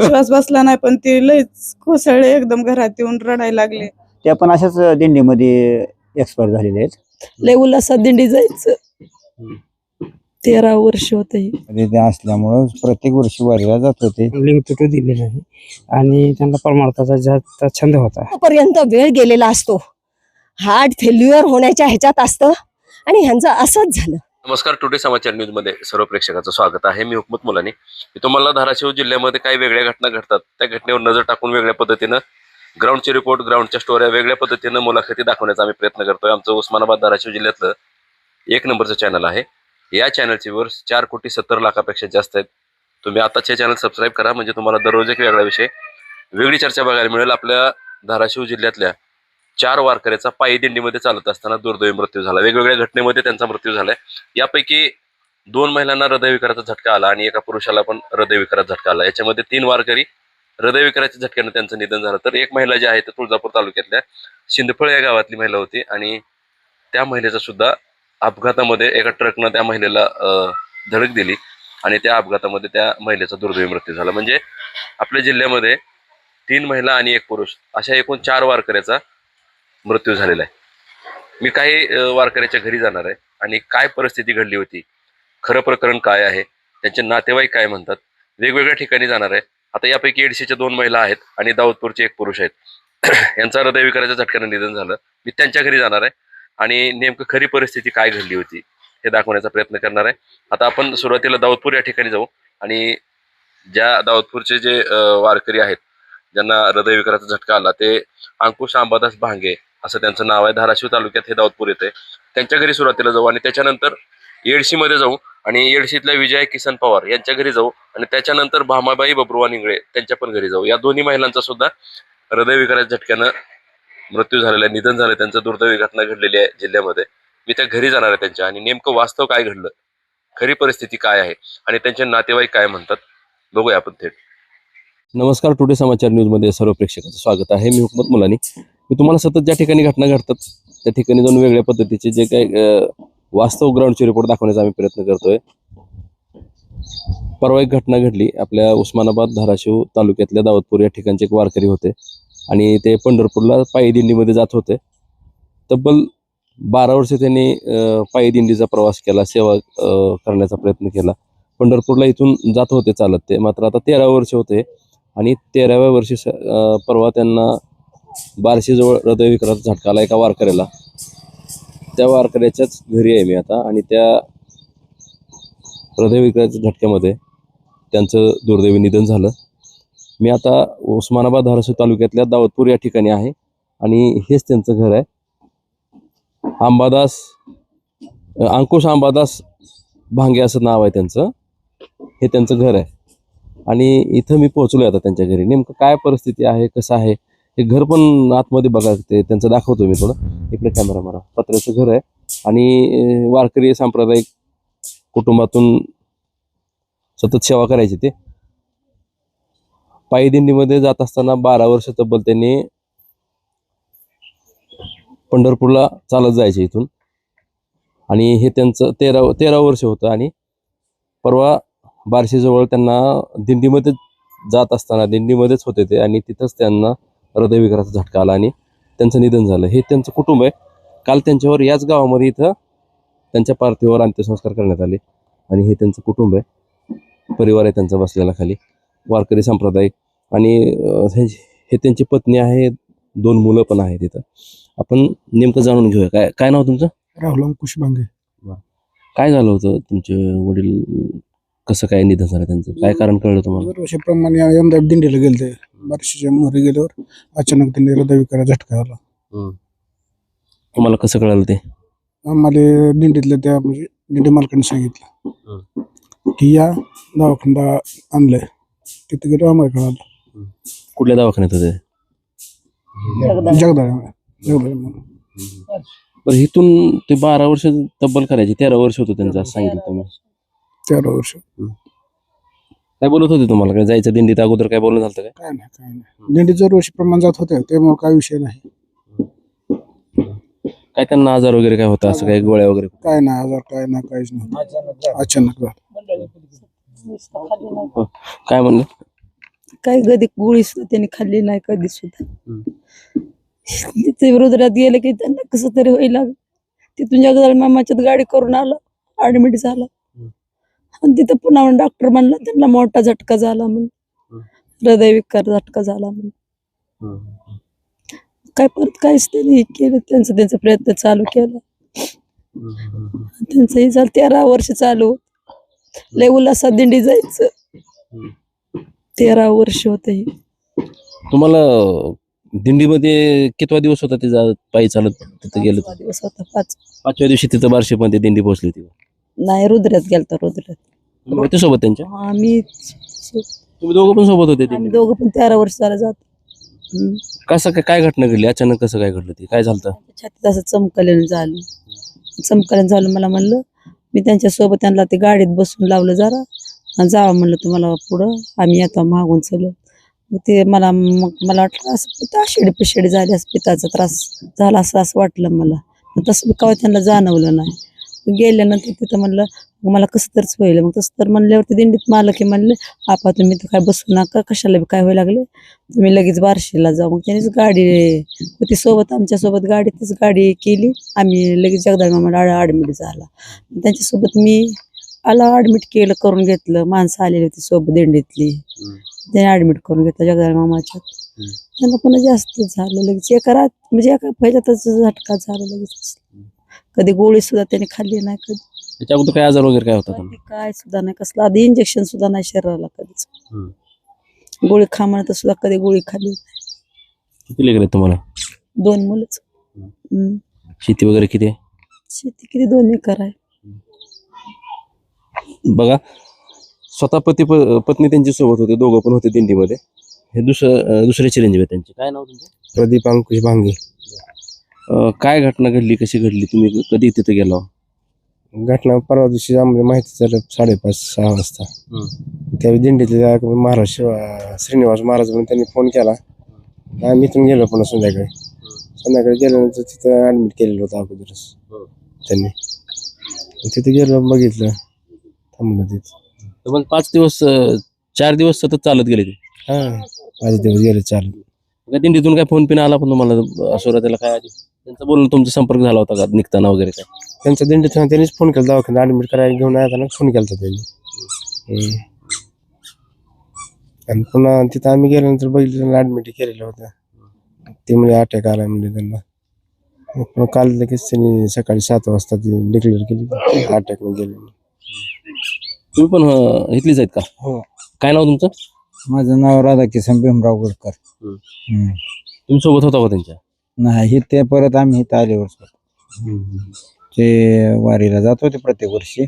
श्वास बसला नाही, पण ते लयच कोसळले एकदम, घरात येऊन रडायला लागले. त्या पण अशाच दिंडीमध्ये एक्सपायर झालेले आहेत. लय उल्हासात दिंडी जायचं. 13 वर्ष होत. ते असल्यामुळं प्रत्येक वर्षी वारीला जात होते. लिंक तुटू दिले नाही आणि त्यांना परमार्थाचा जास्त छंद होता. पर्यंत वेळ गेलेला असतो, हार्ट फेल्युअर होण्याच्या ह्याच्यात असतं आणि ह्यांचं असंच झालं. नमस्कार, टुडे समाचार न्यूज मध्ये सर्व प्रेक्षकांचं स्वागत आहे. मी हुकमत मुलानी. मी तुम्हाला धाराशिव जिल्ह्यामध्ये काही वेगळ्या घटना घडतात त्या घटनेवर नजर टाकून वेगळ्या पद्धतीनं ग्राउंडचे रिपोर्ट, ग्राउंडच्या स्टोऱ्या वेगळ्या पद्धतीनं मुलाखती दाखवण्याचा आम्ही प्रयत्न करतोय. आमचं उस्मानाबाद धाराशिव जिल्ह्यातलं 1 नंबरचं चॅनल आहे. या चॅनलचे व्ह्यूअर्स 4,70,00,000पेक्षा जास्त आहेत. तुम्ही आताच हे चॅनल सबस्क्राईब करा, म्हणजे तुम्हाला दररोज एक वेगळा विषय, वेगळी चर्चा बघायला मिळेल. आपल्या धाराशिव जिल्ह्यातल्या 4 वारकऱ्याचा पायी दिंडीमध्ये चालत असताना दुर्दैवी मृत्यू झाला. वेगवेगळ्या घटनेमध्ये त्यांचा मृत्यू झालाय. यापैकी 2 महिलांना हृदयविकाराचा झटका आला आणि एका पुरुषाला पण हृदयविकाराचा झटका आला. याच्यामध्ये 3 वारकरी हृदयविकाराच्या झटक्याने त्यांचं निधन झालं. तर एक महिला जी आहे ती तुळजापूर तालुक्यातल्या शिंदफळ या गावातली महिला होती आणि त्या महिलेचा सुद्धा अपघातामध्ये एका ट्रकनं त्या महिलेला धडक दिली आणि त्या अपघातामध्ये त्या महिलेचा दुर्दैवी मृत्यू झाला. म्हणजे आपल्या जिल्ह्यामध्ये 3 महिला आणि 1 पुरुष अशा एकूण 4 वारकऱ्याचा मृत्यू झालेला आहे. मी काही वारकऱ्याच्या घरी जाणार आहे आणि काय परिस्थिती घडली होती, खरं प्रकरण काय आहे, त्यांचे नातेवाईक काय म्हणतात, वेगवेगळ्या ठिकाणी जाणार आहे. आता यापैकी एडशीच्या 2 महिला आहेत आणि दाऊदपूरचे 1 पुरुष आहेत. यांचा हृदयविकाराच्या झटक्यानं निधन झालं. मी त्यांच्या घरी जाणार आहे आणि नेमकं खरी परिस्थिती काय घडली होती हे दाखवण्याचा प्रयत्न करणार आहे. आता आपण सुरुवातीला दाऊदपूर या ठिकाणी जाऊ आणि ज्या दाऊदपूरचे जे वारकरी आहेत ज्यांना हृदयविकाराचा झटका आला ते अंकुश अंबादास भांगे असं त्यांचं नाव आहे. धाराशिव तालुक्यात हे दाऊदपूर येते. त्यांच्या घरी सुरुवातीला जाऊ आणि त्याच्यानंतर येडशीमध्ये जाऊ आणि येडशीतल्या विजय किसन पवार यांच्या घरी जाऊ आणि त्याच्यानंतर भामाबाई बबरुवा निंगळे त्यांच्या पण घरी जाऊ. या दोन्ही महिलांचा सुद्धा हृदयविकाराच्या झटक्यानं मृत्यू झालेला आहे, निधन झालं. त्यांचं दुर्दैवी घटना घडलेली आहे जिल्ह्यामध्ये. मी त्या घरी जाणार आहे त्यांच्या आणि नेमकं वास्तव काय घडलं, खरी परिस्थिती काय आहे आणि त्यांचे नातेवाईक काय म्हणतात बघूया आपण थेट. नमस्कार, टुडे समाचार न्यूजमध्ये सर्व प्रेक्षकांचं स्वागत आहे. मी हुकमत मुलानी. मी तुम्हाला सतत ज्या ठिकाणी घटना घडतात त्या ठिकाणी जाऊन वेगळ्या पद्धतीचे जे काही वास्तव ग्राउंडचे रिपोर्ट दाखवण्याचा आम्ही प्रयत्न करतोय. परवा एक घटना घडली आपल्या उस्मानाबाद धाराशिव तालुक्यातल्या दाऊदपूर या ठिकाणचे एक वारकरी होते आणि ते पंढरपूरला पायी दिंडीमध्ये जात होते. तब्बल 12 वर्ष त्यांनी पायी दिंडीचा प्रवास केला, सेवा करण्याचा प्रयत्न केला. पंढरपूरला इथून जात होते चालत ते, मात्र आता 13 वर्ष होते आणि 13व्या वर्षी परवा त्यांना बार्शीजवळ हृदयविकाराचा झटका आला एका वारकऱ्याला. त्या वारकऱ्याच्याच घरी आहे मी आता आणि त्या हृदयविकाराच्या झटक्यामध्ये त्यांचं दुर्दैवी निधन झालं. मी आता उस्मानाबाद धाराशिव तालुक्यातल्या दाऊदपूर या ठिकाणी आहे आणि हेच त्यांचं घर आहे. अंकुश अंबादास भांगे असं नाव आहे त्यांचं. हे त्यांचं घर आहे आणि इथं मी पोहोचलोय आता त्यांच्या घरी. नेमकं काय परिस्थिती आहे, कसं आहे हे घर पण आतमध्ये बघा, ते त्यांचं दाखवतो मी थोडं. इकडे कॅमेरा मारा. पत्र्याचं घर आहे आणि वारकरी सांप्रदायिक कुटुंबातून सतत सेवा करायची. ते पायी दिंडीमध्ये जात असताना 12 वर्ष तब्बल त्यांनी पंढरपूरला चालत जायचे इथून आणि हे त्यांचं 13 वर्ष होतं आणि परवा बार्शीजवळ त्यांना दिंडीमध्ये जात असताना दिंडीमध्येच होते ते आणि तिथंच त्यांना हृदयविकाराचा झटका आला आणि त्यांचं निधन झालं. हे त्यांचं कुटुंब आहे. काल त्यांच्यावर याच गावामध्ये इथं त्यांच्या पार्थिवावर अंत्यसंस्कार करण्यात आले आणि हे त्यांचं कुटुंब आहे, परिवार आहे त्यांचा बसलेला खाली, वारकरी संप्रदाय आणि हे त्यांची पत्नी आहे, 2 मुलं पण आहेत तिथं. आपण नेमकं जाणून घेऊया. काय नाव तुमचं? राहुल अंकुश भांगे. काय झालं होतं, तुमचे वडील कसं काय निधन झालं त्यांचं, काय कारण कळलं तुम्हाला? दरवर्षीप्रमाणे यंदा दिंडीला गेलते. बार्शीच्या मोहरी गेल्यावर अचानक त्यांनी हृदयविकाराचा झटका आला. तुम्हाला कसं कळलं ते? आम्हाला दिंडीतल्या त्या म्हणजे दिंडी मालकाने सांगितलं की या दवाखान्यात आणलंय. तिथे गेलो, आम्हाला कळालं. कुठल्या दवाखान्यात होते? जगदाळे. बरं, इथून ते 12 वर्ष तब्बल करायचे, 13 वर्ष होतं त्यांचं असं सांगितलं तुम्ही. 13 वर्ष. काय बोलत होते तुम्हाला, काय जायचं दिंडीत अगोदर काय बोलणं झालं काय? काय नाही. दिंडी दरवर्षी प्रमाण जात होते त्यामुळे काय विषय नाही. काय त्यांना आजार वगैरे काय होता असं काही गोळ्या वगैरे? काय नाही आजार काय नाही काहीच नाही अचानक झालं. काय म्हणलं? काही कधी गोळी सुद्धा त्यांनी खाल्ली नाही कधी सुद्धा. तिथे हृदयात गेलं की त्यांना कसं तरी होईल लागलं. तिथून जगदाळ मामाच्यात गाडी करून आलं, ऍडमिट झाला. आणि तिथं पुन्हा डॉक्टर म्हणला त्यांना मोठा झटका झाला म्हणून, हृदयविकार झटका झाला म्हणून. काय परत काहीच त्यांनी केलं, त्यांचा प्रयत्न चालू केला. त्यांचं हे झालं 13 वर्ष चालू. लय उल्हासात दिंडी जायचं. 13 वर्ष होत हे. तुम्हाला दिंडीमध्ये कितवा दिवस होता ते पायी चालत तिथं गेलं? 5 दिवस होता. 5 5व्या दिवशी तिथं बार्शीमध्ये दिंडी पोहोचली होती. नाही, रुद्रात गेलता. रुद्रात तुम्ही होते सोबत त्यांच्या? आम्ही तुम्ही दोघं पण सोबत होते? आम्ही दोघं पण 13 वर्ष झालं जातो. कसं काय घटना घडली अचानक? कसं काय घडलं ते? काय झालं? छातीत असं चमकलेलं झालं. मला म्हणलं, मी त्यांच्या सोबत त्यांना ते गाडीत बसून लावलं जरा आणि जावं म्हणलं तुम्हाला पुढं, आम्ही येतो मागून चलो. मग ते मला वाटलं असं आषाढी पिशेडी झाली, असं पिताचा त्रास झाला असं वाटलं मला. तसं कवा त्यांना जाणवलं नाही. गेल्यानंतर तिथं म्हणलं मला कसं तरच होईल. मग तसं तर म्हणल्यावरती दिंडीत मालक की म्हणले, आपा तुम्ही तर काय बसू नका, कशाला काय व्हायला लागले, तुम्ही लगेच बार्शीला जाऊ. मग त्यांनीच गाडी होती सोबत, आमच्यासोबत गाडी, तीच गाडी केली. आम्ही लगेच जगदाळ मामाला ऍडमिट झाला. त्यांच्यासोबत मी ऍडमिट केलं, करून घेतलं. माणसं आलेली होती सोबत दिंडीतली, त्याने ऍडमिट करून घेतलं जगदाळ मामाच्यात. त्यांना पुन्हा जास्त झालं लगेच. एका ह्याच्यातच झटका झाला लगेच. कधी गोळी सुद्धा त्याने खाल्ली नाही, कधी त्याच्या अगोदर काय आजार वगैरे काय होता त्यांना? काय सुद्धा नाही, कसलं आधी इंजेक्शन सुद्धा नाही शरीराला कधीच. गोळी खा म्हणत सुद्धा कधी गोळी खाल्ली नाही. किती लेकरं आहेत तुम्हाला? 2 मुलंच. शेती वगैरे किती आहे? शेती किती 2 एकर आहे. बघा, स्वतः पत्नी त्यांच्या सोबत होते, दोघं पण होते दिंडीमध्ये. हे दुसरे चिरंजीव आहेत त्यांचे. काय नाव तुमचं? प्रदीप अंकुश भांगे. काय घटना घडली, कशी घडली, तुम्ही कधी तिथे गेला? घटना परवा दिवशी आम्हाला माहिती झालं 5:30-6 वाजता. त्यावेळी दिंडीतले महाराज श्रीनिवास महाराज म्हणून त्यांनी फोन केला. आम्ही इथून गेलो पुन्हा संध्याकाळी गेल्यानंतर तिथं ऍडमिट केलेलं होतं अगोदरच त्यांनी. तिथे गेलो, बघितलं, थांबलं तिथे. मग 4 दिवस सतत चालत गेले ते? 5 दिवस गेले चालत. दिंडीतून काय फोन पिन आला पण तुम्हाला सुरुवातीला? काय आधी त्यांचं बोलणं, तुमचा संपर्क झाला होता का निघताना वगैरे काय? त्यांच्या दिंडीतून त्यांनीच फोन केला, दवाखान्यात ऍडमिट करायला घेऊन येताना फोन केला त्यांनी. आणि पुन्हा तिथं आम्ही गेल्यानंतर बघितलं ऍडमिट केलेलं होतं. ते म्हणजे अटॅक आला म्हणजे त्यांना. पुन्हा काल लगेच त्यांनी सकाळी 7 वाजता ती डिक्लेअर केली अटॅकने गेले. तुम्ही पण इथलीच आहेत का? हो. काय नाव तुमचं? माझं नाव राधाकिशन भीमराव गोडकर. तुम्ही सोबत होता का त्यांच्या? नाही, ते परत आम्ही इथं आल्यावर ते वारीला जात होते प्रत्येक वर्षी.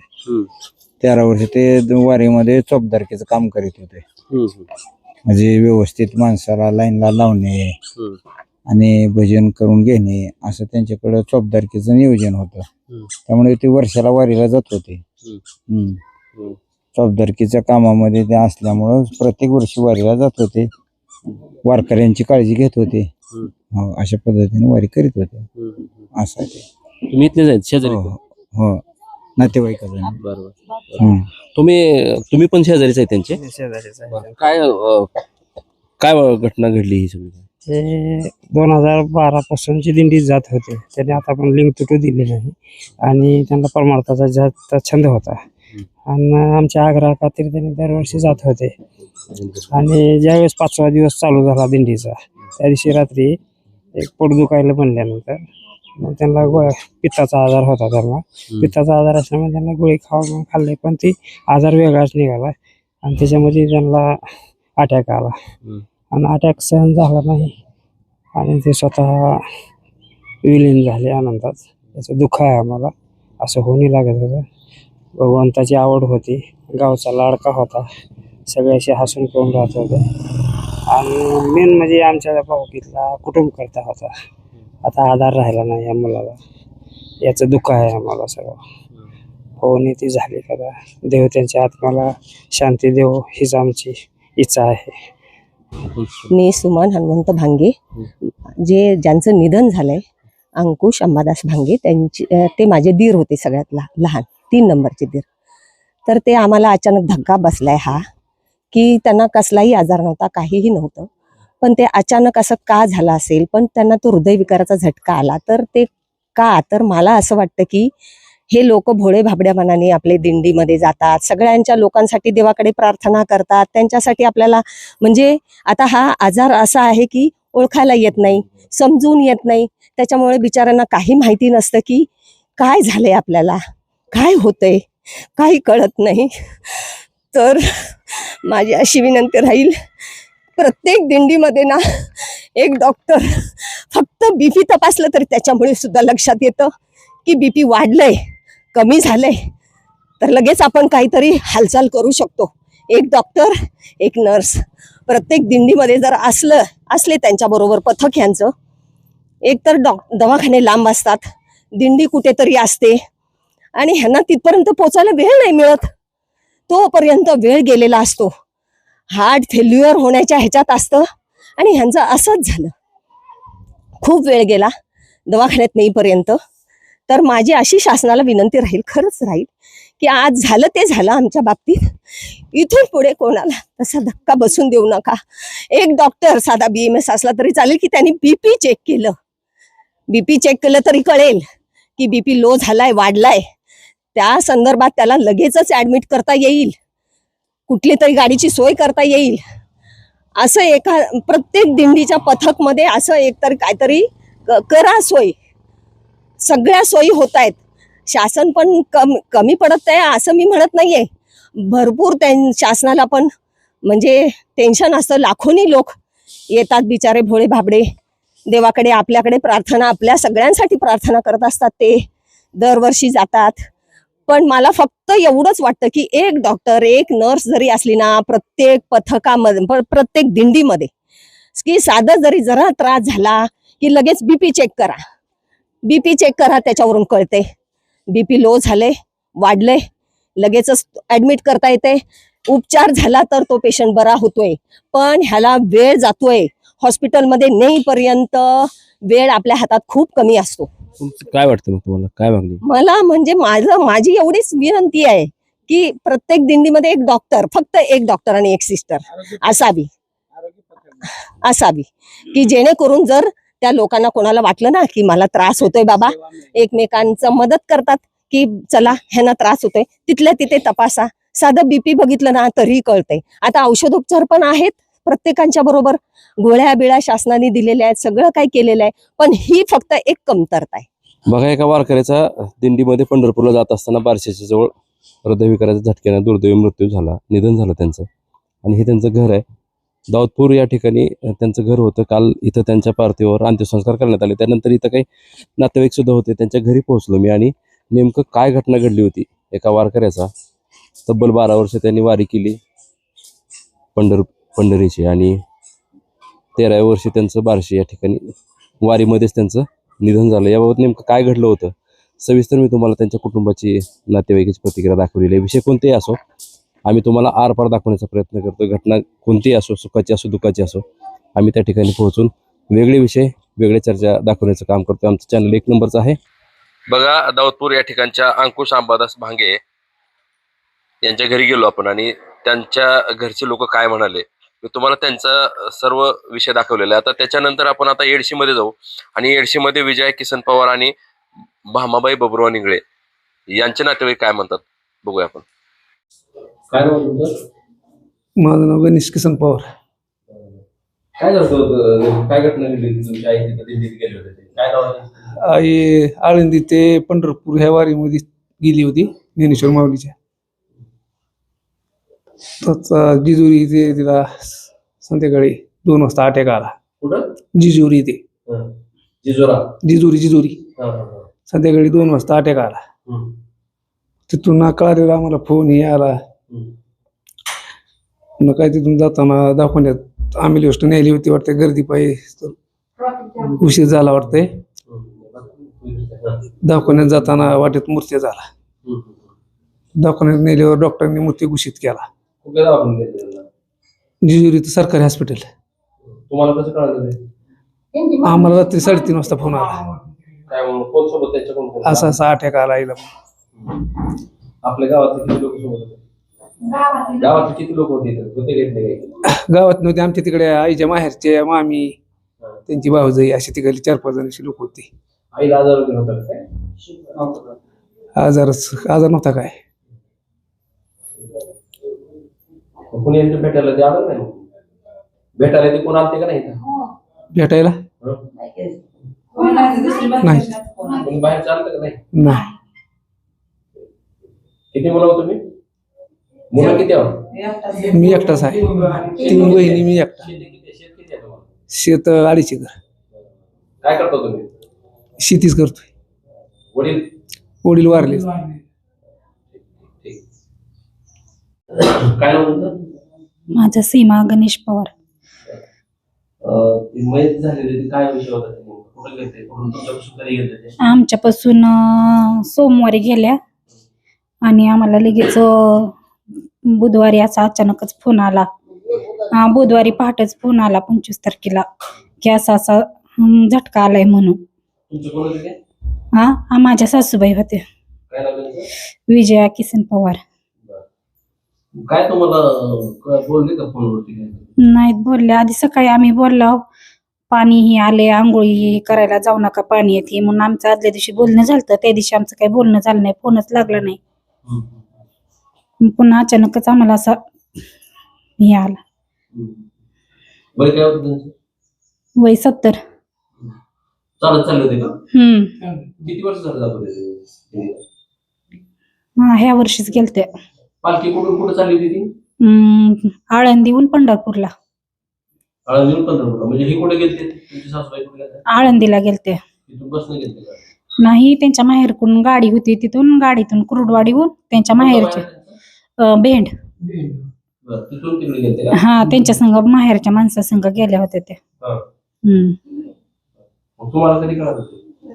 13 वर्ष ते वारीमध्ये चौपदारकीचं काम करीत होते. म्हणजे व्यवस्थित माणसाला लाईनला लावणे आणि भजन करून घेणे, असं त्यांच्याकडं चौपदारकीचं नियोजन होतं. त्यामुळे ते वर्षाला वारीला जात होते. चौपदारकीच्या कामामध्ये ते असल्यामुळं प्रत्येक वर्षी वारीला जात होते. वारकऱ्यांची काळजी घेत होते. अशा पद्धतीने वारी करीत होते. असं ते. तुम्ही इथले आहेत शेजारी? हो, नातेवाईक. बरोबर. तुम्ही पण शेजारीच आहे त्यांचे? काय घटना घडली ही सगळी? ते 2012 पासूनची दिंडी जात होते. त्यांनी आता पण लिंक तुटू दिली नाही आणि त्यांना परमार्थाचा जास्त छंद होता. आणि आमच्या आग्रह खातीर त्यांनी दरवर्षी जात होते. आणि ज्यावेळेस 5वा दिवस चालू झाला दिंडीचा, त्या दिवशी रात्री एक पोट दुखायला बनल्यानंतर मग त्यांना पित्ताचा आजार होता. त्यांना पित्ताचा आजार असल्यामुळे त्यांना गोळी खाल्ली, पण ती आजार वेगळाच निघाला आणि त्याच्यामध्ये त्यांना अटॅक आला. आणि अटॅक सहन झाला नाही आणि ते स्वतः विलीन झाले आनंदात. याचं दुःख आहे आम्हाला. असं होणी लागत होतं. भगवंताची आवड होती, गावचा लाडका होता, सगळ्याशी हसून करून राहत होते. आणि मेन म्हणजे आमच्या भाऊकीतला कुटुंब करता होता. आता आधार राहिला नाही या मुलाला. याचं दुःख आहे आम्हाला सगळं. होणी ती झाली का, देव त्यांच्या आत्म्याला शांती देव, हीच आमची इच्छा आहे. मी सुमन हनुमंत भांगे, ज्यांचं निधन झालंय अंकुश अंबादास भांगे त्यांची ते माझे दीर होते सगळ्यात लहान 3 नंबरचे दीर. तर ते आम्हाला अचानक धक्का बसलाय हा, की त्यांना कसलाही आजार नव्हता, काहीही नव्हतं, पण ते अचानक असं का झालं असेल, पण त्यांना तो हृदयविकाराचा झटका आला. तर ते का, तर मला असं वाटतं की हे लोक भोळे भाबड्या मनाने आपले दिंडीमध्ये जातात, सगळ्यांच्या लोकांसाठी देवाकडे प्रार्थना करतात, त्यांच्यासाठी आपल्याला म्हणजे आता हा आजार असा आहे की ओळखायला येत नाही, समजून येत नाही, त्याच्यामुळे बिचाऱ्यांना काही माहिती नसतं की काय झालंय, आपल्याला काय होतंय, काही कळत नाही. तर माझी अशी विनंती राहील, प्रत्येक दिंडीमध्ये ना एक डॉक्टर, फक्त बीपी तपासलं तरी त्याच्यामुळे सुद्धा लक्षात येतं की बीपी वाढलंय, कमी झालंय, तर लगेच आपण काहीतरी हालचाल करू शकतो. एक डॉक्टर, एक नर्स प्रत्येक दिंडीमध्ये जर असले त्यांच्याबरोबर पथक यांचं, एक तर दवाखाने लांब असतात, दिंडी कुठेतरी असते आणि ह्यांना तिथपर्यंत पोचायला वेळ नाही मिळत, तोपर्यंत वेळ गेलेला असतो, हार्ट फेल्युअर होण्याच्या ह्याच्यात असतं आणि ह्यांचं असंच झालं, खूप वेळ गेला दवाखान्यात नेईपर्यंत. तर माझी अशी शासनाला विनंती राहील, खरंच राहील, की आज झालं ते झालं आमच्या बाबतीत, इथून पुढे कोणाला तसा धक्का बसून देऊ नका. एक डॉक्टर साधा BMS असला तरी चालेल की त्यांनी बीपी चेक केलं तरी कळेल की बीपी लो झालाय, वाढलाय, त्या संदर्भात त्याला लगेचच ऍडमिट करता येईल, कुठली तरी गाडीची सोय करता येईल. असं प्रत्येक दिंडीच्या पथकमध्ये असं एकतर काहीतरी करा सोय. सगळ्या सोयी होत आहेत, शासन पण कमी पडत आहे असं मी म्हणत नाहीये, भरपूर शासनाला पण म्हणजे टेन्शन असतं. लाखोनी लोक येतात बिचारे भोळे भाबडे, देवाकडे आपल्याकडे प्रार्थना, आपल्या सगळ्यांसाठी प्रार्थना करत असतात, ते दरवर्षी जातात. पण मला फक्त एवढंच वाटतं की एक डॉक्टर, एक नर्स जरी असली ना प्रत्येक पथकामध्ये, प्रत्येक दिंडीमध्ये, की साधं जरी जरा त्रास झाला की लगेच बीपी चेक करा, त्याच्यावरून कळते बीपी लो झाले, वाढले, लगेचच ऍडमिट करता येते, उपचार झाला तर तो पेशंट बरा होतोय. पण ह्याला वेळ जातोय, हॉस्पिटलमध्ये नेईपर्यंत वेळ आपल्या हातात खूप कमी असतो. काय वाटतं मग तुम्हाला, काय मागणी? मला म्हणजे माझी एवढीच विनंती आहे की प्रत्येक दिंडीमध्ये एक डॉक्टर, फक्त एक डॉक्टर आणि एक सिस्टर असावी की जेणेकरून जर त्या लोकांना कोणाला वाटलं ना की मला त्रास होतोय बाबा, एकमेकांचं मदत करतात की चला ह्यांना त्रास होतोय, तिथल्या तिथे तपासा, साधं बीपी बघितलं ना तरीही कळतंय. आता औषधोपचार पण आहेत प्रत्येकांच्या बरोबर, गोळ्या बिळ्या शासनाने दिलेल्या आहेत, सगळं काही केलेलं आहे, पण ही फक्त एक कमतरता आहे. बघा, एका वारकऱ्याचा दिंडीमध्ये पंढरपूरला जात असताना बारशेच्या जवळ हृदयविकाराच्या झटक्याने दुर्दैवी मृत्यू झाला, निधन झालं त्यांचं. आणि हे त्यांचं घर आहे, दाऊदपूर या ठिकाणी त्यांचं घर होतं. काल इथं त्यांच्या पार्थिवावर अंत्यसंस्कार करण्यात आले. त्यानंतर इथं काही नातेवाईक सुद्धा होते, त्यांच्या घरी पोहोचलो मी आणि नेमकं काय घटना घडली होती. एका वारकऱ्याचा तब्बल 12 वर्ष त्यांनी वारी केली पंढरीची आणि 13व्या वर्षी त्यांचं बार्शी या ठिकाणी वारीमध्येच त्यांचं निधन झालं. याबाबत नेमकं काय घडलं होतं सविस्तर मी तुम्हाला त्यांच्या कुटुंबाची, नातेवाईकाची प्रतिक्रिया दाखवलेली आहे. विषय कोणतेही असो, आम्ही तुम्हाला आरपार दाखवण्याचा प्रयत्न करतो. घटना कोणतीही असो, सुखाची असो, दुःखाची असो, आम्ही त्या ठिकाणी पोहोचून वेगळे विषय, वेगळे चर्चा दाखवण्याचं काम करतो. आमचं चॅनल 1 नंबरचं आहे. बघा, दाऊदपूर या ठिकाणच्या अंकुश अंबादास भांगे यांच्या घरी गेलो आपण आणि त्यांच्या घरचे लोक काय म्हणाले मी तुम्हाला त्यांचा सर्व विषय दाखवलेला आहे. आता त्याच्यानंतर आपण आता येडशीमध्ये जाऊ आणि येडशीमध्ये विजय किसन पवार आणि भामाबाई बबरुआ निंगळे यांचे नातेवाईक काय म्हणतात बघूया आपण. काय नाव तुमचं? माझं नाव गणेश किसन पवार. काय झालं, काय घटना घडली तुमच्या आई तिथे दिल्लीत गेले होते, काय नाव? आई आळंदी ते पंढरपूर ह्या वारीमध्ये गेली होती ज्ञानेश्वर माऊलीच्या. जिजुरी ते तिला संध्याकाळी 2 वाजता अटॅक आला. कुठं? जिजुरी ते जिजुरी संध्याकाळी 2 वाजता अटॅक आला. तिथून कळालेला आम्हाला फोन हे आला. मग काय तिथून जाताना दवाखान्यात आम्ही लिस्ट न्यायली होती वाटते, गर्दी पाहिजे उशीर झाला वाटतंय. दवाखान्यात जाताना वाटेत मृत्यू झाला. दवाखान्यात नेल्यावर डॉक्टरांनी मृत्यू घोषित केला. जिजुरी सरकारी हॉस्पिटल. तुम्हाला कसं कळालं? आम्हाला रात्री 3:30 वाजता फोन आला. काय म्हणून कोण सोबत त्याच्या कोण कोण? असा असा अटॅक आला हिला. आपल्या गावातले किती लोक सोबत होते? गावातले किती लोक होते इथं? होते घेतले काही? गावात नव्हते, आमच्या तिकडे आईच्या माहेरचे मामी, त्यांची भाऊजाई अशी तिकडे 4-5 जणांची लोक होती. आईला आजार वगैरे होता का काय? आजार नव्हता काय. कोणी यांचं भेटायला ते आलं नाही? भेटायला ते कोण आलते का नाही इथं? भेटायला हं? नाही. कोणी बाहेर चालतं का नाही? नाही. किती मुलं होतो तुम्ही? मुलं किती आहोत? मी एकटाच आहे. 3 बहिणी, मी एकटा. शेती किती आहे तुम्हाला? शेत 2.5 एकर. काय करता तुम्ही? शेतीच करतोय. वडील? वडील वारले. काय नाव तुमचं? माझं सीमा गणेश पवार. ती मयत झालेली ती काय विषय होता? ते कुठं गेलते? कुठून तुमच्यापासून कधी गेलते ते? आमच्यापासून सोमवारी गेल्या आणि आम्हाला लगेच बुधवारी असा अचानकच फोन आला. बुधवारी पहाटेच फोन आला 25 तारखेला की असा असा झटका आलाय म्हणून. तुमचे कोण होते ते? माझ्या सासूबाई होत्या, काय नाव त्यांचं? विजया किसन पवार. काय तुम्हाला बोलले का फोनवरती काय? नाहीत बोलले. आधी सकाळी आम्ही बोललो पाणीही आले, आंघोळी करायला जाऊ नका, पाणी येते म्हणून आमचं आदल्या दिवशी बोलणं झालं. त्या दिवशी आमचं काही बोलणं झालं नाही, फोनच लागला नाही. पुन्हा अचानकच आम्हाला असा हे आला. वय काय होतं त्यांचं? वय 70. चालत चालले होते का? किती वर्ष झालं जात होते? ह्या वर्षीच गेलते. पालखी कुठून कुठं चालली होती ती? आळंदीहून पंढरपूरला. आळंदीहून पंढरपूरला. म्हणजे ही कुठे गेलते? तुमची सासूबाई कुठे गेलते? आळंदीला गेलते. तिथून बसने गेलते का? नाही, त्यांच्या माहेरकडून गाडी होती, तिथून गाडीतून कुरुडवाडीहून त्यांच्या माहेरचे भेंड. बरं, तिथून तिकडे गेलते का? त्यांच्या संग माहेरच्या माणसा संग गेल्या होत्या त्या. हा. हम्म. मग तुम्हाला कधी कळत होते?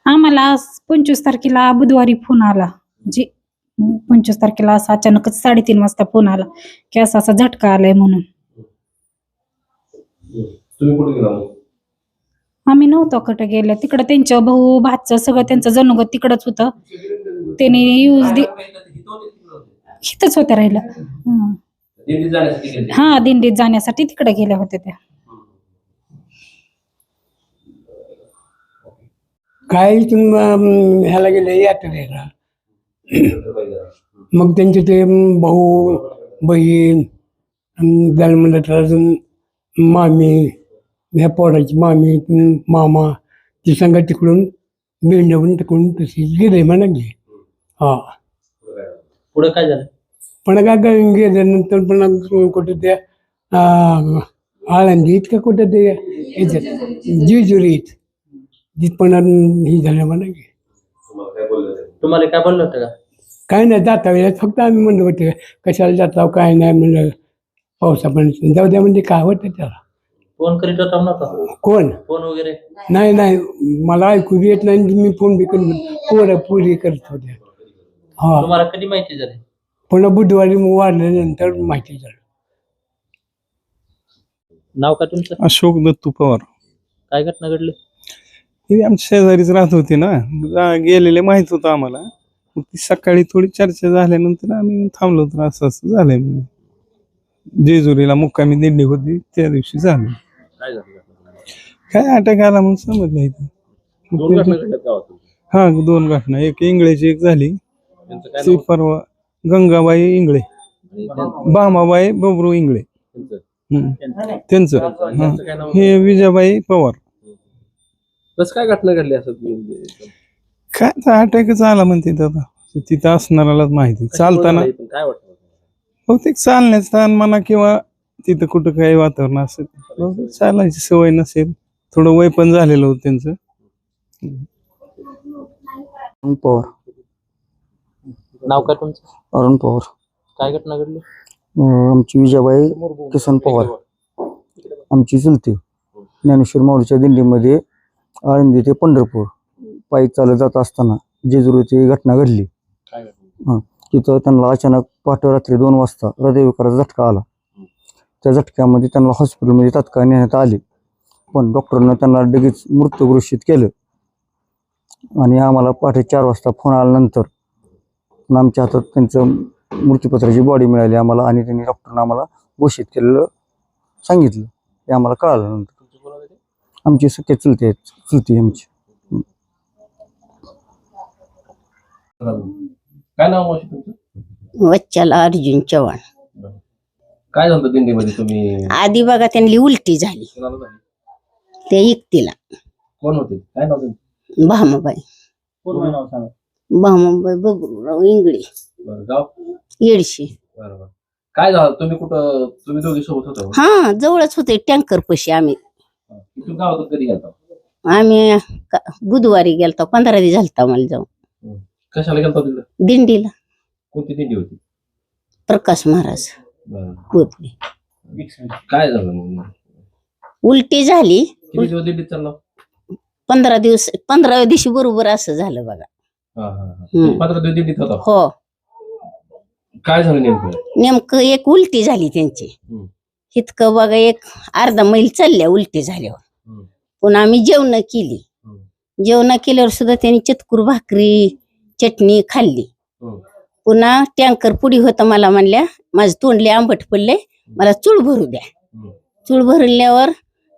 आम्हाला 25 तारखेला बुधवारी फोन आला. म्हणजे 25 तारखेला असा अचानकच 3:30 वाजता फोन आला की असा असा झटका आलाय म्हणून. तुम्ही कुठे गेला मग? आम्ही नव्हतो कुठं गेलं. तिकडं त्यांच्या भाऊ भाचं सगळं त्यांचं जनुगत तिकडच होतं. त्यांनी इथंच होत्या राहिलं. दिंडीत जाण्यासाठी गेलते? दिंडीत जाण्यासाठी तिकडे गेल्या होत्या त्या. काय इथून ह्याला गेले यात्रेला. मग त्यांचे ते भाऊ बहीण म्हणलं अजून मामी, ह्या पोराची मामी मामा ती संघ तिकडून मेंढवून तिकडून तशी गेले म्हणा गेले. पुढे काय झालं? पण काय गेल्यानंतर पण कुठं त्या आळंदीत का कुठं ते ह्याच्यात जेजुरीत पण ही झालं म्हणा की. तुम्हाला काय बोललं होतं का? काय नाही, जाता वेळेस फक्त आम्ही म्हणलं होते कशाला जाता काय नाही म्हणलं, पावसा पण जाऊ द्या म्हणजे काय होतं त्याला. फोन करीत होता नव्हता? कोण? फोन वगैरे नाही मला ऐकू येत नाही. मी फोन बी करून पुरी करत होत्या. तुम्हाला कधी माहिती झाली? पुन्हा बुधवारी वाढल्यानंतर माहिती झालं. नाव का तुमचं? अशोक दत्तू पवार. काय घटना घडली? हे आमच्या शेजारीच राहत होते ना, गेलेले माहित होतं आम्हाला. मग ती सकाळी थोडी चर्चा झाल्यानंतर आम्ही थांबलो, तर असं असं झालंय म्हणून. जेजुरीला मुक्कामी दिंडी होती त्या दिवशी झालं. काय झालं? काय अटॅक आला म्हणून समजलं इथं. 2 घटना घडल्यात गावात. 2 घटना, एक इंगळेची एक झाली. त्यांचं काय ती नाव? परवा गंगाबाई इंगळे, आणि त्यांचं- बामाबाई बबरू इंगळे त्यांचं. त्यांचं काय नाव? हे विजयाबाई पवार. कसं काय घटना घडली असं? काय अटॅकच आला म्हणते आता, तिथं असणारालाच माहिती. चालताना काय वाटतं? बहुतेक चालण्याचा म्हणा किंवा तिथं कुठं काही वातावरण असेल, बहुतेक चालायची सवय नसेल, थोडं वय पण झालेलं होतं त्यांचं. पवार. नाव काय तुमचं? अरुण पवार. काय घटना घडली? आमची विजयाबाई किसन पवार आमची चुलती. ज्ञानेश्वर माऊलीच्या दिंडीमध्ये आळंदी ते पंढरपूर पायी चालत जात असताना जेजुरीची घटना घडली. काय घटना? तिथं त्यांना अचानक पहाटे रात्री 2 वाजता हृदयविकाराचा झटका आला. त्या झटक्यामध्ये त्यांना हॉस्पिटलमध्ये तात्काळ नेण्यात आले, पण डॉक्टरनं त्यांना लगेच मृत घोषित केलं. आणि आम्हाला पहाटे 4 वाजता फोन आल्यानंतर आमच्या हातात त्यांचं मृत्यूपत्राची बॉडी मिळाली आम्हाला आणि त्यांनी डॉक्टरने आम्हाला घोषित केलेलं सांगितलं ते आम्हाला कळालं नंतर. आमची सख्या चुलती आमची. काय नाव मावशी तुमचं? वच्च्याला अर्जुन चव्हाण. काय झालं दिंडीमध्ये तुम्ही? आधी बघा त्यांनी उलटी झाली कोणाला झाली? त्या इकतीला. कोण होते? काय नाव त्यांचं? भामाबाई. पूर्ण नाव सांगा. भामाबाई बबरूराव इंगळे, बरं, गाव? येडशी. बरोबर. काय झालं? तुम्ही दोघी सोबत होता? हा, जवळच होते टँकर पशी. आम्ही इथून गावातून कधी गेलता? आम्ही बुधवारी गेलतो. 15 दिवस झालता मला जाऊन. कशाला गेलता तिकडे? दिंडीला. कोणती दिंडी होती? प्रकाश महाराज बरं. कोथळे. काय झालं मग? उलटी झाली. किती दिवस दिंडीत चालला? 15 दिवस. 15व्या दिवशी बरोबर असं झालं बघा. हम्म. 15 दिवस दिंडीत होता? हो. काय झालं नेमकं? नेमकं एक उलटी झाली त्यांची. इतकं बघा, एक अर्धा मैल चालल्या उलटी झाल्यावर. पुन्हा आम्ही जेवण केली. जेवण केल्यावर सुद्धा त्यांनी चतकूर भाकरी चटणी खाल्ली. पुन्हा टँकर पुडी होता. मला म्हणल्या माझं तोंडले आंबट पडले, मला चूळ भरू द्या. चूळ भरल्यावर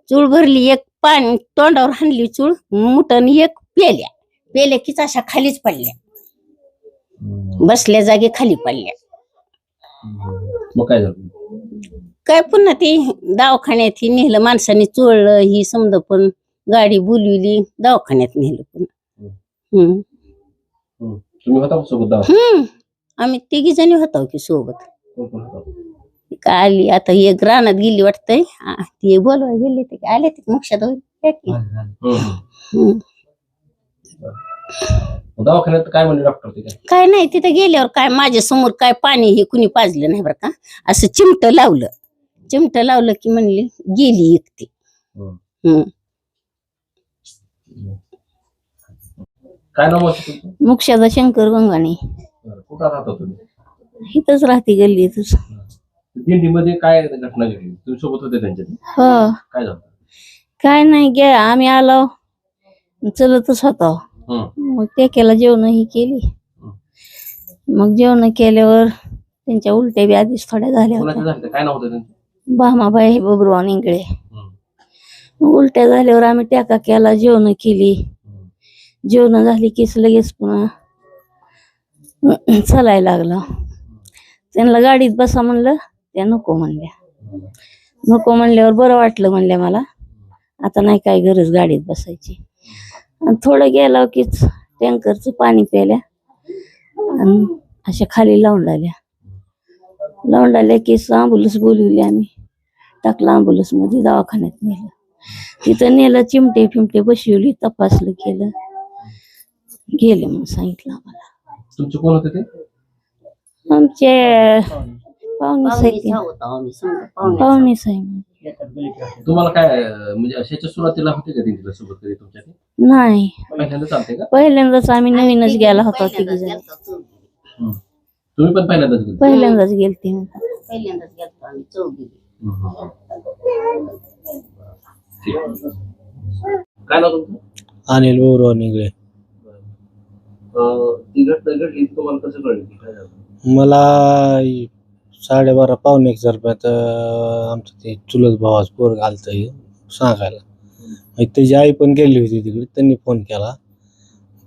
चूळ भरली. एक पाणी तोंडावर हाणली चूळ मुठन. एक पेल्या कीच अशा खालीच पडल्या. बसल्या जागी खाली पडल्या. मग काय झालं? काय पुन्हा ते दवाखान्यात नेलं माणसाने. चोळलं ही समजा, पण गाडी बोलविली, दवाखान्यात नेलं पुन्हा. तुम्ही होता सोबत दवाखान्यात? आम्ही 3 जणी होतो की सोबत. कोण कोण होता? काय आली आता, एक रानात गेली वाटतंय. ती बोलवाय गेली ते आले ते मोक्षात. दवाखान्यात काय म्हणले डॉक्टर? ते काय नाही, तिथे गेल्यावर काय माझ्या समोर काय पाणी हे कुणी पाजलं नाही बरं का. असं चिमटं लावलं की म्हणली गेली एकटी. काय नाव मावशी तुमचं? मोक्षाचा शंकर गंगाणे. कुठं राहता तुम्ही? इथंच राहते गल्लीतच. दिंडीमध्ये काय घटना घडली? तुम्ही सोबत होते त्यांच्या? हो. काय झालं? काय नाही, गे आम्ही आलो चलतच होतो. मग ते केलं, जेवण ही केली. मग जेवण केल्यावर त्यांच्या उलट्या बी आधीच थोड्या झाल्या कोणाच्या होत्या. झालं? काय नाव होतं त्यांचं? भामाबाई बबरूराव इंगळे. मग उलट्या झाल्यावर आम्ही टाका केला, जेवण केली. जेवण झाली की लगेच पुन्हा चालायला लागला. त्यांना गाडीत बसा म्हणलं, त्या नको म्हणल्या. नको म्हणल्यावर बरं वाटलं. म्हणल्या मला आता नाही काय गरज गाडीत बसायची. आणि थोडं गेलं की टँकरचं पाणी प्यायल्या आणि अशा खाली लावून आल्या की अँब्युलन्स बोलवली. आम्ही टाकलं अँब्युलन्स मध्ये, दवाखान्यात नेलं. तिथं नेलं, चिमटे फिमटे बसवली, तपासलं केलं, गेले म्हणून सांगितलं आम्हाला. तुमचे कोण होते ते? आमचे पाहुणे साहेब. तुम्हाला काय म्हणजे अशाच्या सुरुवातीला होते का दिंडीला सोबत कधी तुमच्या? नाही, पहिल्यांदा चालते का? पहिल्यांदाच आम्ही नवीनच गेला होता. तुम्ही पण पहिल्यांदाच गेले? पहिल्यांदाच गेलते. काय नाव तुमचं? अनिल बबरूराव इंगळे. ती घटना घडली तुम्हाला कसं कळली? काय झालं? मला 12:30 पावणे 1 रुपयात आमचं ते चुलत भावाचं पोर घालतं सांगायला. त्याची आई पण गेली होती तिकडे. त्यांनी फोन केला.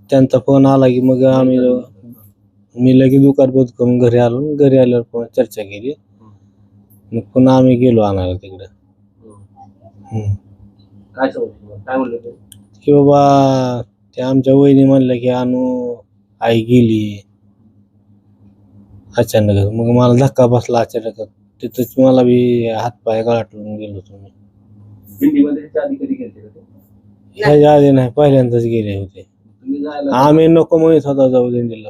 त्यांचा फोन आला की मग मी लगेच दुकान बंद करून घरी आलो. घरी आल्यावर पुन्हा चर्चा केली. मग पुन्हा आम्ही गेलो आणायला तिकडे. काय समजलं? काय म्हणलं ते? की बाबा ते आमच्या वहिनी म्हणलं की आणू, आई गेली अचानक. मग मला धक्का बसला अचानक. तिथंच मला बी हातपाय गाठून गेलो तुम्ही. दिंडीमध्ये ह्याच्या आधी कधी गेलते का ते? ह्याच्या आधी नाही, पहिल्यांदाच गेले होते. तुम्ही जायला आम्ही नको म्हणत होता जाऊ दिंडीला,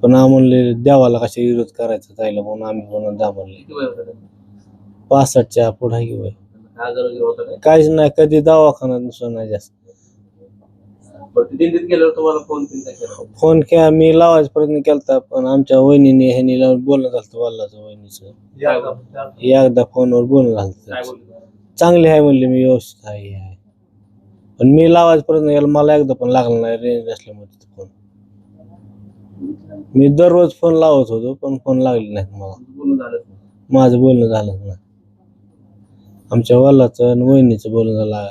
पण म्हणले देवाला कशा विरोध करायचा जायला म्हणून आम्ही म्हणून दाबले. किती वय होतं? 65च्या पुढे की वय. काय आजार वगैरे होता काय? काहीच नाही, कधी दवाखाना नसतो नाही जास्त. बरं, ते दिंडीत गेल्यावर तुम्हाला फोन केला केला? फोन केला मी, लावायचा प्रयत्न केला, पण आमच्या वहिनीने ह्यानी लावून बोलणं झालं वडिलाचं वहिनीचं. एकदा फोनवर बोलणं काय झालं. बोलले? चांगले आहे म्हणले, मी व्यवस्थित आहे. पण मी लावायचा प्रयत्न केला, मला एकदा पण लागला नाही रेंज असल्यामुळे फोन. मी दररोज फोन लावत होतो पण फोन लागले नाहीत मला. माझं बोलणं झालंच नाही. आमच्या वडिलाचं आणि वहिनीचं बोलणं झालं.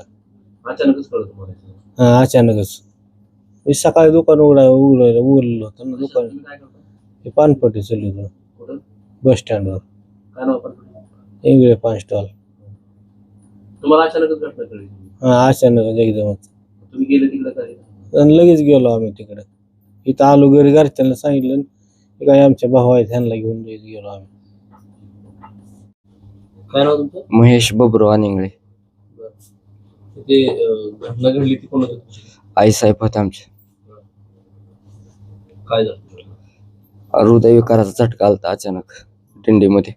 अचानकच कळलं तुम्हाला? हा, अचानकच. मी सकाळी दुकान उघडलेलं होतं ना दुकान. हे पानपट्टी चालू कुठं? बस स्टँडवर काय नाव पण? इंगळे पान स्टॉल. तुम्हाला अचानकच घटना कळली? हा, अचानकच एकदमच. तुम्ही गेले तिकडे काय? आणि लगेच गेलो आम्ही तिकडे. इथं आलो घरी, घरच्यांना सांगितलं की काय आमच्या भाऊ आहेत ह्यांना घेऊन लगेच गेलो आम्ही. काय नाव तुमचं? महेश बबरो निंगळे. ते घटना घडली ती कोण होती? आई साहेब होते आमचे. काय झालं? हृदय विकाराचा झटका आलता अचानक दिंडीमध्ये.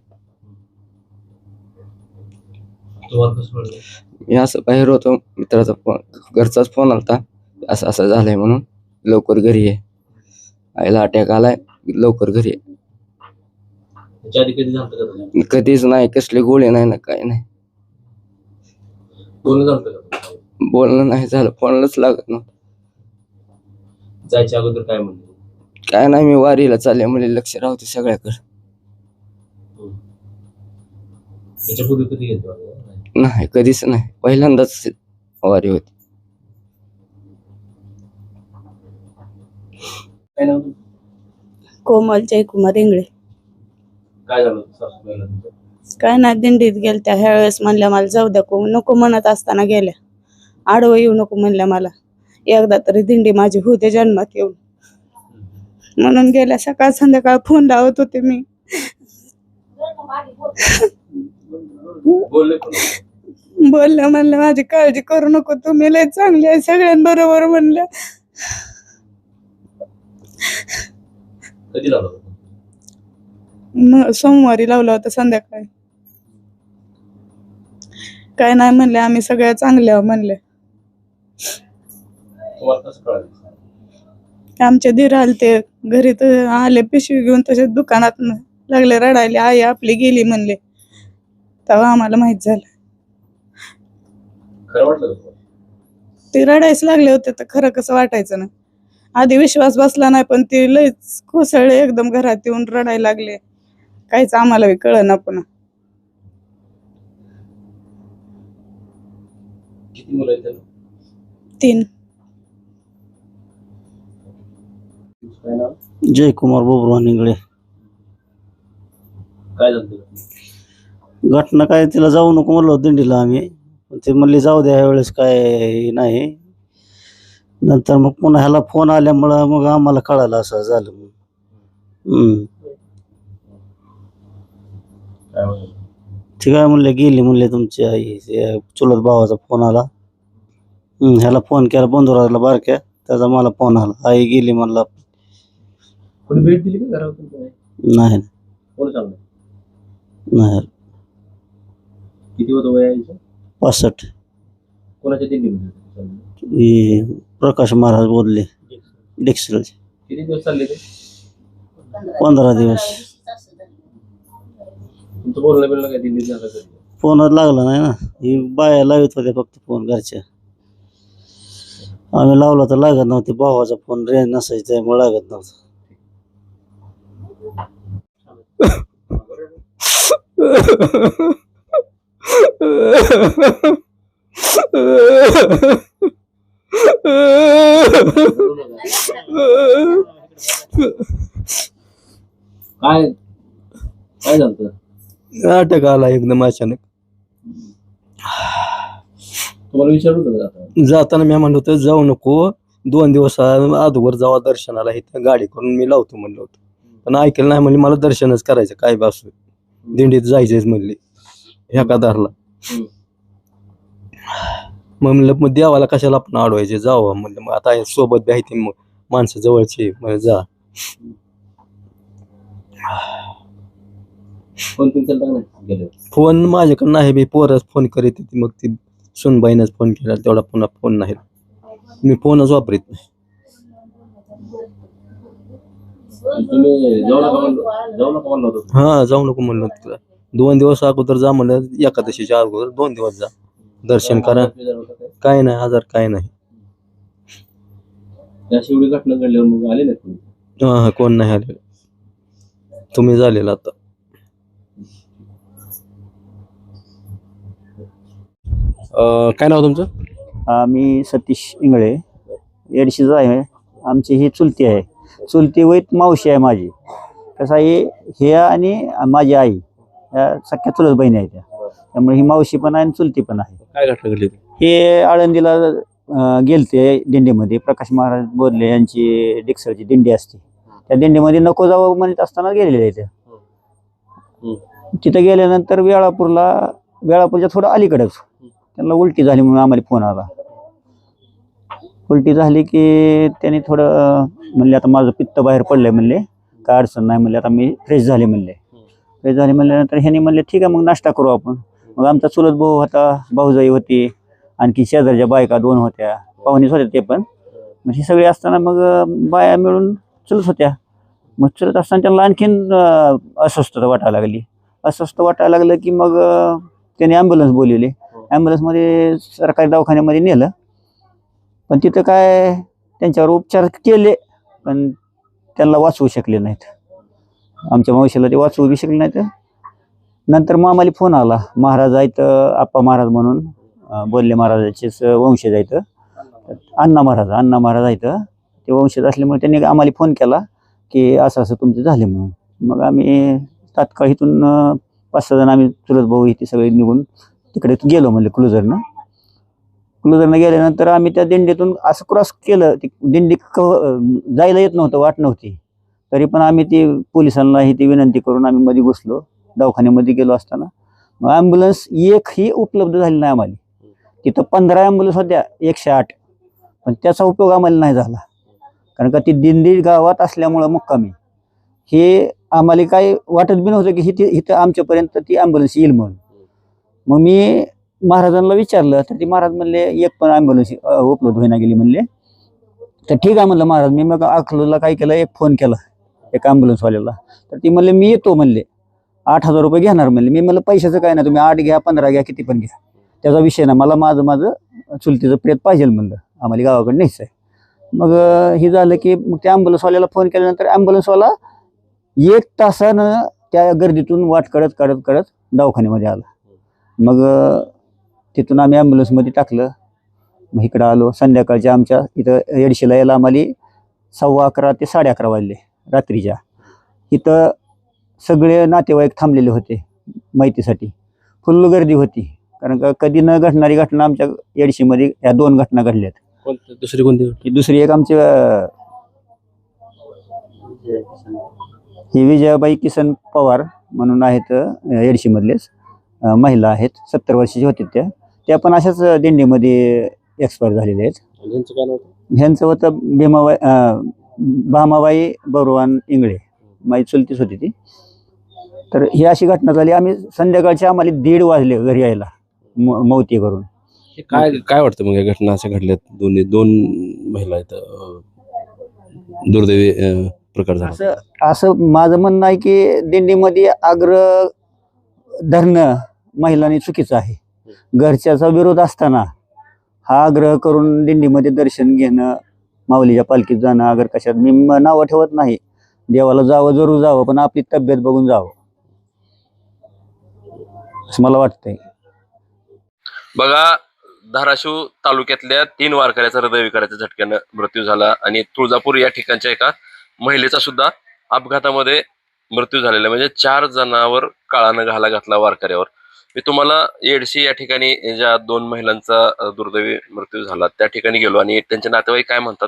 तुम्हाला कसं कळलं? मी असं बाहेर होतो, मित्राचा फोन, घरचाच फोन आलता, असं असं झालंय म्हणून लवकर घरी ये, आईला अटॅक आलाय, लवकर घरी ये. त्याच्या आधी कधी झालं का तुम्ही? कधीच नाही, कसले गोळे नाही ना काय नाही. बोलणं झालं का? बोलणं नाही झालं, फोनलाच लागत नव्हतं. जायच्या अगोदर काय म्हणले? काय नाही, मी वारीला चालले म्हणजे लक्ष राहते सगळ्याकडे. त्याच्यापूर्वी कधी घेतलं? नाही, कधीच नाही, पहिल्यांदाच वारी होती. काय नाव? कोमल जयकुमार इंगळे. काय झालं सासूबाईला तुमच्या? काय नाही, दिंडीत गेलत्या ह्या वेळेस म्हणल्या मला जाऊ द्या, नको म्हणत असताना गेल्या. आडवं येऊ नको म्हणल्या मला, एकदा तरी दिंडी माझी होते जन्मात येऊन म्हणून गेल्या. सकाळ संध्याकाळ फोन लावत होते मी. बोलल्या म्हणलं माझी काळजी करू नको, तुम्ही लय चांगली आहे सगळ्यांबरोबर म्हणलं. कधी लावलं? सोमवारी लावला होता संध्याकाळी. काय नाही म्हणले, आम्ही सगळ्या चांगल्या म्हणले. तुम्हाला कसं कळलं? आमचे धीर आले ते घरी, तर आले पिशवी घेऊन तसेच दुकानात लागले रडायले, आई आपली गेली म्हणले. तेव्हा आम्हाला माहित झालं. खरं वाटलं का? ते रडायच लागले होते तर खरं कसं वाटायचं ना. आधी विश्वास बसला नाही, पण ते लयच कोसळले एकदम, घरात येऊन रडायला लागले. काहीच आम्हाला कळलं ना. पुन्हा किती मुलं आहेत त्याला? 3. काय नाव? जयकुमार बबरो निंगळे. काय झालं तुला? घटना काय, तिला जाऊ नको म्हणलो दिंडीला आम्ही, पण ते म्हणले जाऊ द्या ह्यावेळेस काय नाही. नंतर मग पुन्हा ह्याला फोन आल्यामुळं मग आम्हाला कळालं असं झालं. काय म्हणलं? ठीक आहे म्हणले, गेली म्हणले तुमची आई. ते चुलत भावाचा फोन आला. ह्याला फोन केला बंधुराजला बारक्या, त्याचा मला फोन आला, आई गेली म्हणला. कोणी भेट दिली का घरावर तुमच्या? नाही कोण सांगलं? नाही. किती होतं वय आईचं? 65. कोणाच्या दिंडीमध्ये? ही प्रकाश महाराज बोलले डिक्सलचे. किती दिवस चालले ते? 15 दिवस. तुमचं बोलणं बिलणं काय दिल्लीत झालं कधी? फोनच लागला नाही ना, ही बाया लावित होत्या फक्त फोन घरच्या. आम्ही लावला तर लागत नव्हते, भावाचा फोन रेंज नसायचं त्यामुळे लागत नव्हतं. काय काय झालं? अटॅक आला एकदम अचानक. तुम्हाला विचारलं होतं का जाताना मी म्हणलं होतं जाऊ नको, 2 दिवस अगोदर जावा दर्शनाला, इथं गाडी करून मी लावतो म्हणलं होतं. पण ऐकलं नाही, म्हणजे मला दर्शनच करायचं काय बी असू, दिंडीत जायचंच म्हणले एकादारला. मग म्हणलं मग देवाला कशाला आपण अडवायचे, जावं म्हणलं. मग आता सोबत बी आहे ती मग माणसं जवळची, मग जा. फोन पिन केला नाही गेले? फोन माझ्याकडे नाही, बी पोरच फोन करीत होती, मग ती सुनबाईनच फोन केला, तेवढा पुन्हा फोन नाही. मी फोनच वापरीत नाही. तुम्ही जाऊ नका म्हणलं होतं? हा, जाऊ नको म्हणलं तुला. 2 दिवस अगोदर जा म्हणलं, एकादशीच्या अगोदर 2 दिवस जा. दर्शन करा. काय नाही आजार काय नाही. अशी एवढी घटना घडल्यावर मग आले नाही कोणी? हा कोण नाही आले. तुम्ही झालेला आता. काय नाव तुमचं? मी सतीश इंगळे येडशीच आहे. आमची ही चुलती आहे. चुलती वैत मावशी आहे माझी. कसं आहे हे आणि माझी आई या सख्या चुलत बहिणी आहेत त्या. त्यामुळे ही मावशी पण आहे आणि चुलती पण आहे. काय घटना घडली? हे आळंदीला गेलते दिंडीमध्ये. प्रकाश महाराज बोधले यांची डिक्सरची दिंडी असते. त्या दिंडीमध्ये नको जावं म्हणत असताना गेलेले त्या. तिथं गेल्यानंतर वेळापूरच्या थोडं अलीकडंच त्यांना उलटी झाली म्हणून आम्हाला फोन आला. उलटी झाली की त्यांनी थोडं म्हणले आता माझं पित्त बाहेर पडलंय म्हणले, काय अडचण नाही म्हणले, आता मी फ्रेश झाले म्हणले. फ्रेश झाले म्हणल्यानंतर ह्यांनी म्हणले ठीक आहे मग नाश्ता करू आपण. मग आमचा चुलत भाऊ होता, भाऊजाई होती, आणखी शेजारच्या बायका 2 होत्या, पाहुणीच होत्या ते पण. मग हे सगळे असताना मग बाया मिळून चलत होत्या. मग चलत असताना त्यांना आणखीन अस्वस्थता वाटायला लागली. अस्वस्थ वाटायला लागलं की मग त्यांनी ॲम्ब्युलन्स बोलवली. ॲम्ब्युलन्समध्ये सरकारी दवाखान्यामध्ये नेलं. पण तिथं काय त्यांच्यावर उपचार केले पण त्यांना वाचवू शकले नाहीत. आमच्या मावशीला ते वाचवू बी शकले नाहीत. नंतर मग आम्हाला फोन आला, महाराज आहेत आप्पा महाराज म्हणून बोलले महाराजाचेच वंशज आहेत, अण्णा महाराज आहेत ते वंशज असल्यामुळे त्यांनी आम्हाला फोन केला की असं असं तुमचं झाले म्हणून. मग आम्ही तात्काळ इथून 5-6 जण आम्ही चुलत भाऊ इथे सगळे निघून तिकडे गेलो म्हणले क्लुझरनं गेल्यानंतर आम्ही त्या दिंडीतून असं क्रॉस केलं. ती दिंडी जायला येत नव्हतं, वाट नव्हती. तरी पण आम्ही ती पोलिसांना ती विनंती करून आम्ही मध्ये घुसलो. दवाखान्यामध्ये गेलो असताना मग ॲम्ब्युलन्स एकही उपलब्ध झाली नाही आम्हाला. तिथं 15 ॲम्ब्युलन्स होत्या 108, पण त्याचा उपयोग आम्हाला नाही झाला. कारण का ती दिंडी गावात असल्यामुळं मुक्कामी हे आम्हाला काही वाटत बी नव्हतं की इथं आमच्यापर्यंत ती ॲम्ब्युलन्स येईल म्हणून. मग मी महाराजांना विचारलं तर ती महाराज म्हणले एक पण ॲम्ब्युलन्स उपलब्ध होईना गेली म्हणले. तर ठीक आहे म्हणलं महाराज. मी मग अकलूजला काय केलं, एक फोन केला एक ॲम्ब्युलन्सवाल्याला. तर ती म्हणले मी येतो म्हणले, 8,000 रुपये घेणार म्हणले. मी म्हणलं पैशाचं काय नाही, तुम्ही 8 घ्या 15 घ्या किती पण घ्या, त्याचा विषय नाही, मला माझं चुलतीचं प्रेत पाहिजे म्हणलं, आम्हाला गावाकडे न्यायचं आहे. मग हे झालं की मग त्या ॲम्ब्युलन्सवाल्याला फोन केल्यानंतर ॲम्ब्युलन्सवाला 1 तासानं त्या गर्दीतून वाट करत दवाखान्यामध्ये आला. मग तिथून आम्ही ॲम्ब्युलन्समध्ये टाकलं. मग इकडं आलो. संध्याकाळच्या आमच्या इथं येडशीला यायला आम्हाला 11:15 ते 11:30 वाजले रात्रीच्या. इथं सगळे नातेवाईक थांबलेले होते माहितीसाठी. फुल्ल गर्दी होती. कारण का कधी न घडणारी घटना आमच्या येडशीमध्ये या 2 घटना घडल्यात. दुसरी कोणती? दुसरी एक आमच्या ही विजयाबाई किसन पवार म्हणून आहेत येडशीमधलेच महिला आहेत, 70 वर्षाची होत्या त्या पण अशाच दिंडीमध्ये एक्सपायर झालेल्या आहेत. ह्यांचं होतं भामाबाई बरोवान इंगळे, माझी चुलतीच होती ती. तर ही अशी घटना झाली. आम्ही संध्याकाळचे आम्हाला 1:30 वाजले घरी यायला मौती करून. काय वाटतं मग या घटना अशा घडल्यात? दोन महिला आहेत, दुर्दैवी प्रकार झाला. असं माझं म्हणणं आहे की दिंडीमध्ये आग्रह धरणं महिलांनी चुकीचं आहे. घरच्याचा विरोध असताना हा आग्रह करून दिंडीमध्ये दर्शन घेणं, माऊलीच्या पालखीत जाणं, अगर कशात मी नावं ठेवत नाही, देवाला जावं जरूर जावं पण आपली तब्येत बघून जावं असं मला वाटतंय. बघा, धाराशिव तालुक्यातल्या 3 वारकऱ्याचा हृदयविकाराच्या झटक्यानं मृत्यू झाला आणि तुळजापूर या ठिकाणच्या एका महिलेचा सुद्धा अपघातामध्ये मृत्यू झालेला, म्हणजे 4 जणांवर काळानं घाला घातला वारकऱ्यावर. मी तुम्हाला येडशी या ठिकाणी ज्या 2 महिलांचा दुर्दैवी मृत्यू झाला त्या ठिकाणी गेलो आणि त्यांचे नातेवाईक काय म्हणतात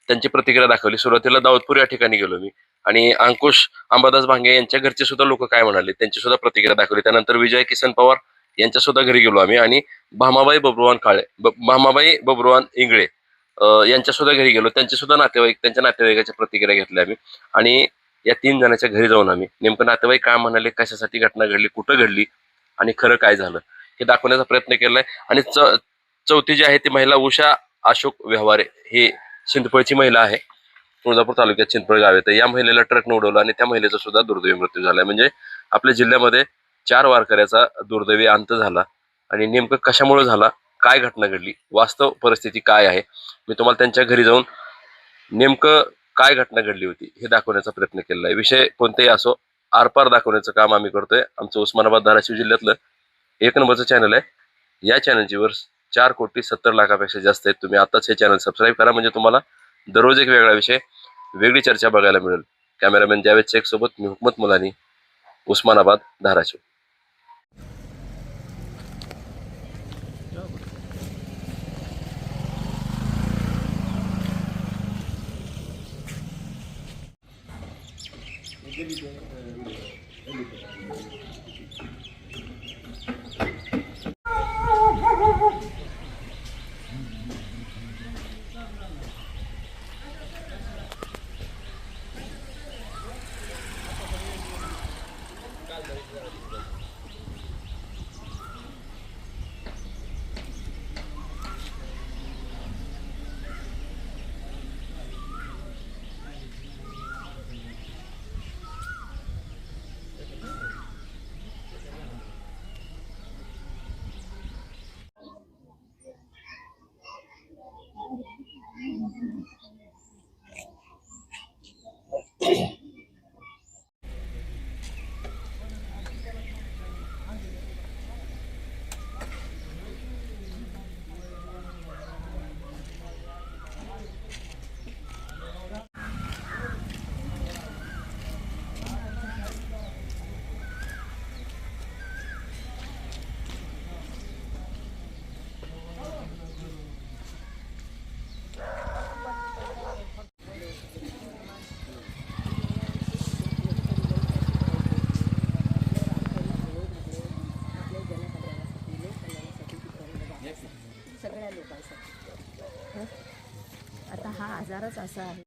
त्यांची प्रतिक्रिया दाखवली. सुरुवातीला दाऊदपूर या ठिकाणी गेलो मी आणि अंकुश अंबादास भांगे यांच्या घरचे सुद्धा लोक काय म्हणाले त्यांची सुद्धा प्रतिक्रिया दाखवली. त्यानंतर विजय किसन पवार यांच्या सुद्धा घरी गेलो आम्ही आणि भामाबाई बबरुवान इंगळे यांच्या सुद्धा घरी गेलो. त्यांचे सुद्धा त्यांच्या नातेवाईकाच्या प्रतिक्रिया घेतल्या आम्ही आणि या 3 जणांच्या घरी जाऊन आम्ही नेमकं नातेवाईक काय म्हणाले, कशासाठी घटना घडली, कुठं घडली आणि खरं काय झालं हे दाखवण्याचा प्रयत्न केलाय. आणि चौथी जी आहे ती महिला उषा अशोक व्यवहारे, ही चिंचपळची महिला आहे, तुळजापूर तालुक्यात चिंचपळ गाव येतं. या महिलेला ट्रकनं उडवलं आणि त्या महिलेचा सुद्धा दुर्दैवी मृत्यू झालाय. म्हणजे आपल्या जिल्ह्यामध्ये 4 वारकऱ्याचा दुर्दैवी अंत झाला. आणि नेमकं कशामुळे झाला, काय घटना घडली, वास्तव परिस्थिती काय आहे, मी तुम्हाला त्यांच्या घरी जाऊन नेमकं काय घटना घडली होती हे दाखवण्याचा प्रयत्न केलेला आहे. विषय कोणतेही असो, आरपार दाखवण्याचं काम आम्ही करतोय. आमचं उस्मानाबाद धाराशिव जिल्ह्यातलं 1 नंबरचं चॅनल आहे. या चॅनलची व्ह्यूअर्स 4,70,00,000पेक्षा जास्त आहेत. तुम्ही आताच हे चॅनल सबस्क्राईब करा, म्हणजे तुम्हाला दररोज एक वेगळा विषय, वेगळी चर्चा बघायला मिळेल. कॅमेरामॅन जावेद शेख सोबत मी हुकमत मुलानी, उस्मानाबाद धाराशिव. सगळ्या लोकांसाठी आता हा आजारच असा आहे.